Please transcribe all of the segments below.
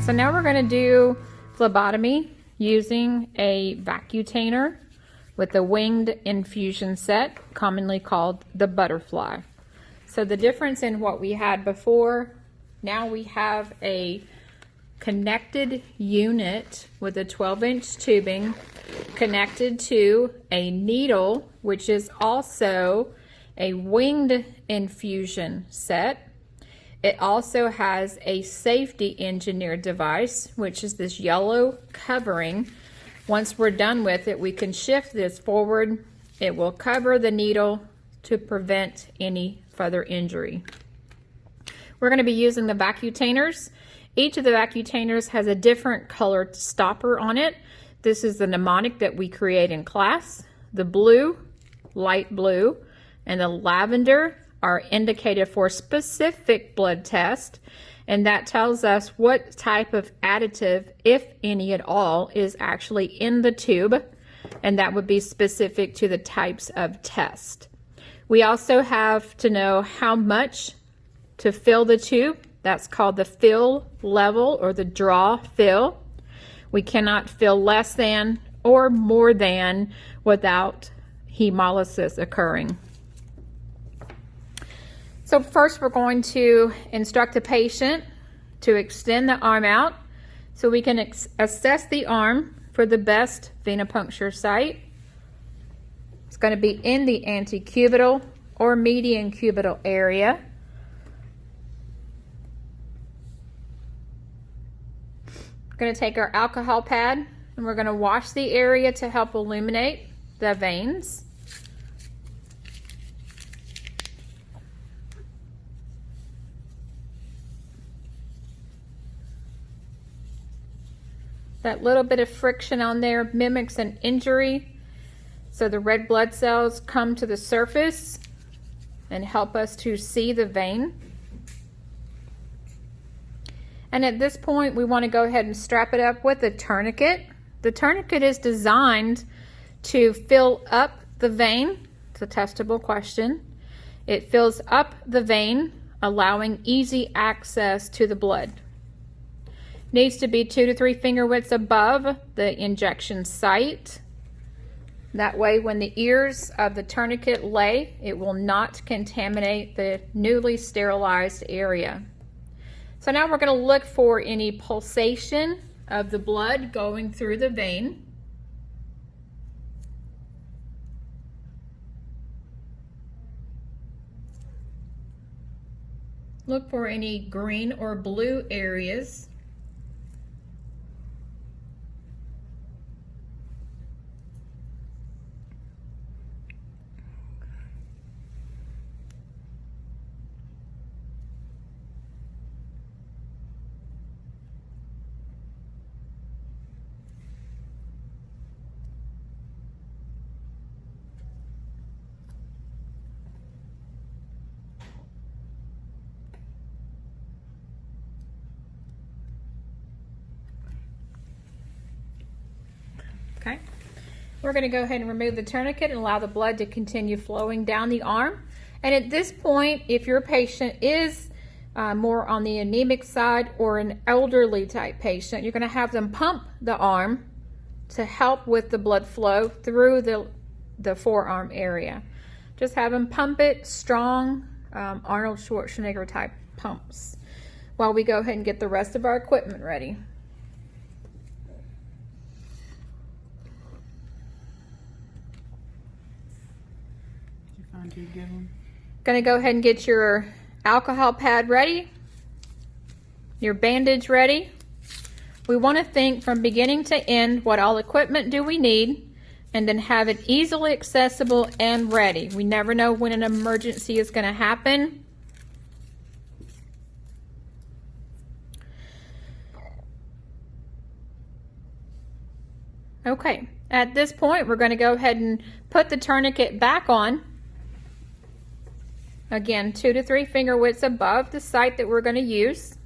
So now we're going to do phlebotomy using a vacutainer with a winged infusion set, commonly called the butterfly. So the difference in what we had before, now we have a connected unit with a 12-inch tubing connected to a needle, which is also a winged infusion set. It also has a safety engineered device, which is this yellow covering. Once we're done with it, we can shift this forward. It will cover the needle to prevent any further injury. We're going to be using the vacutainers. Each of the vacutainers has a different colored stopper on it. This is the mnemonic that we create in class. The blue, light blue, and the lavender are indicated for specific blood test, and that tells us what type of additive, if any at all, is actually in the tube, and that would be specific to the types of test. We also have to know how much to fill the tube. That's called the fill level or the draw fill. We cannot fill less than or more than without hemolysis occurring. So first we're going to instruct the patient to extend the arm out so we can assess the arm for the best venipuncture site. It's going to be in the antecubital or median cubital area. We're going to take our alcohol pad and we're going to wash the area to help illuminate the veins. That little bit of friction on there mimics an injury, so the red blood cells come to the surface and help us to see the vein. And at this point, we want to go ahead and strap it up with a tourniquet. The tourniquet is designed to fill up the vein. It's a testable question. It fills up the vein, allowing easy access to the blood. Needs to be 2 to 3 finger widths above the injection site. That way, when the ears of the tourniquet lay, it will not contaminate the newly sterilized area. So now we're going to look for any pulsation of the blood going through the vein. Look for any green or blue areas. Okay, we're going to go ahead and remove the tourniquet and allow the blood to continue flowing down the arm. And at this point, if your patient is more on the anemic side or an elderly type patient, you're going to have them pump the arm to help with the blood flow through the forearm area. Just have them pump it strong, Arnold Schwarzenegger type pumps, while we go ahead and get the rest of our equipment ready. Going to go ahead and get your alcohol pad ready, your bandage ready. We want to think from beginning to end, what all equipment do we need, and then have it easily accessible and ready. We never know when an emergency is going to happen. Okay, at this point, we're going to go ahead and put the tourniquet back on. Again, 2 to 3 finger widths above the site that we're going to use.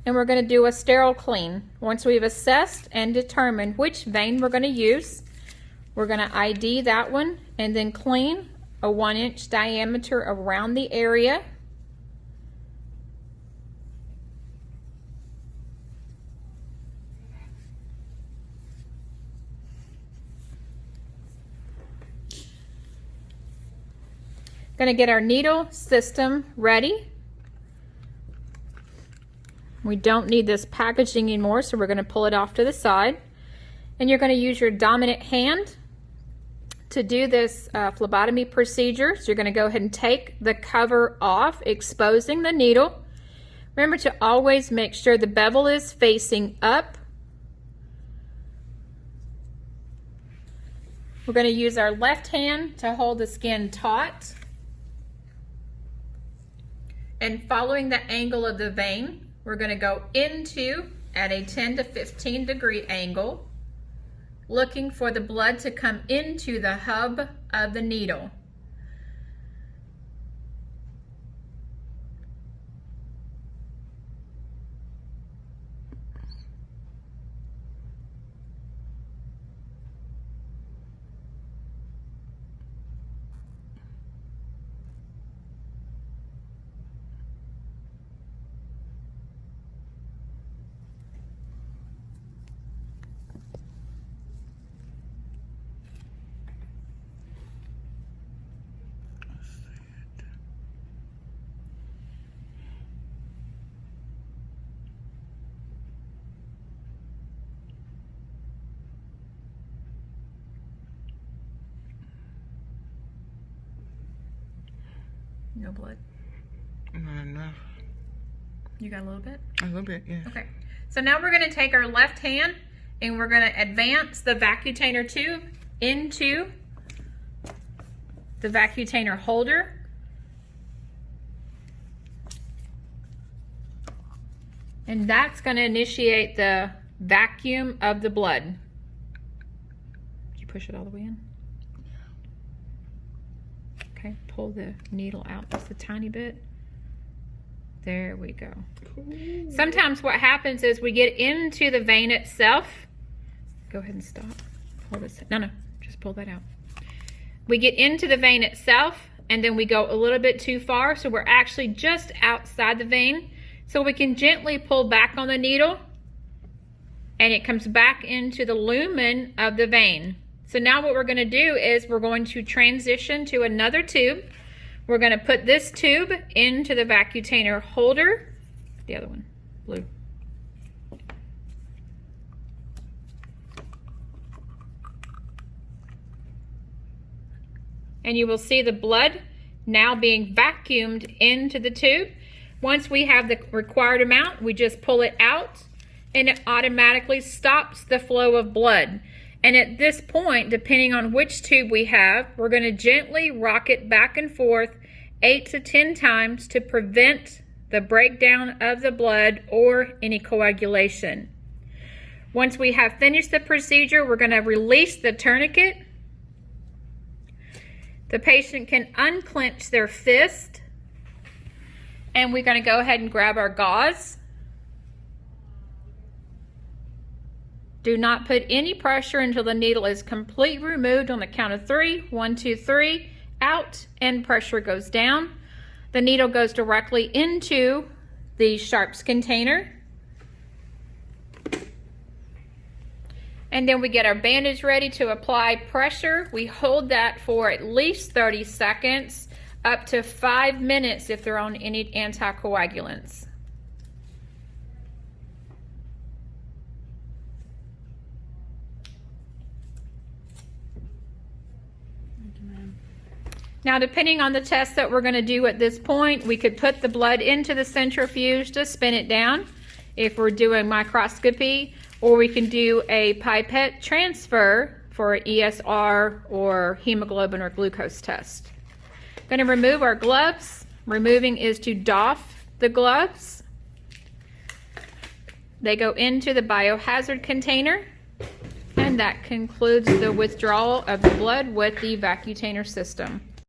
And we're going to do a sterile clean. Once we've assessed and determined which vein we're going to use, we're going to ID that one and then clean a 1-inch diameter around the area. Going to get our needle system ready. We don't need this packaging anymore, so we're going to pull it off to the side. And you're going to use your dominant hand to do this phlebotomy procedure. So you're going to go ahead and take the cover off, exposing the needle. Remember to always make sure the bevel is facing up. We're going to use our left hand to hold the skin taut. And following the angle of the vein, we're going to go into at a 10 to 15 degree angle, looking for the blood to come into the hub of the needle. No blood. Not enough. You got a little bit? A little bit, yeah. Okay. So now we're going to take our left hand and we're going to advance the Vacutainer tube into the Vacutainer holder. And that's going to initiate the vacuum of the blood. Did you push it all the way in? Okay, pull the needle out just a tiny bit. There we go. Cool. Sometimes what happens is we get into the vein itself. Go ahead and stop. Pull this. No, just pull that out. We get into the vein itself and then we go a little bit too far, so we're actually just outside the vein. So we can gently pull back on the needle and it comes back into the lumen of the vein. So now what we're going to do is we're going to transition to another tube. We're going to put this tube into the Vacutainer holder. The other one, blue. And you will see the blood now being vacuumed into the tube. Once we have the required amount, we just pull it out and it automatically stops the flow of blood. And at this point, depending on which tube we have, we're going to gently rock it back and forth 8 to 10 times to prevent the breakdown of the blood or any coagulation. Once we have finished the procedure, we're going to release the tourniquet. The patient can unclench their fist. And we're going to go ahead and grab our gauze. Do not put any pressure until the needle is completely removed on the count of 3. 1, 2, 3. Out, and pressure goes down. The needle goes directly into the sharps container. And then we get our bandage ready to apply pressure. We hold that for at least 30 seconds, up to 5 minutes if they're on any anticoagulants. Now, depending on the test that we're going to do at this point, we could put the blood into the centrifuge to spin it down if we're doing microscopy, or we can do a pipette transfer for ESR or hemoglobin or glucose test. Going to remove our gloves. Removing is to doff the gloves. They go into the biohazard container, and that concludes the withdrawal of the blood with the Vacutainer system.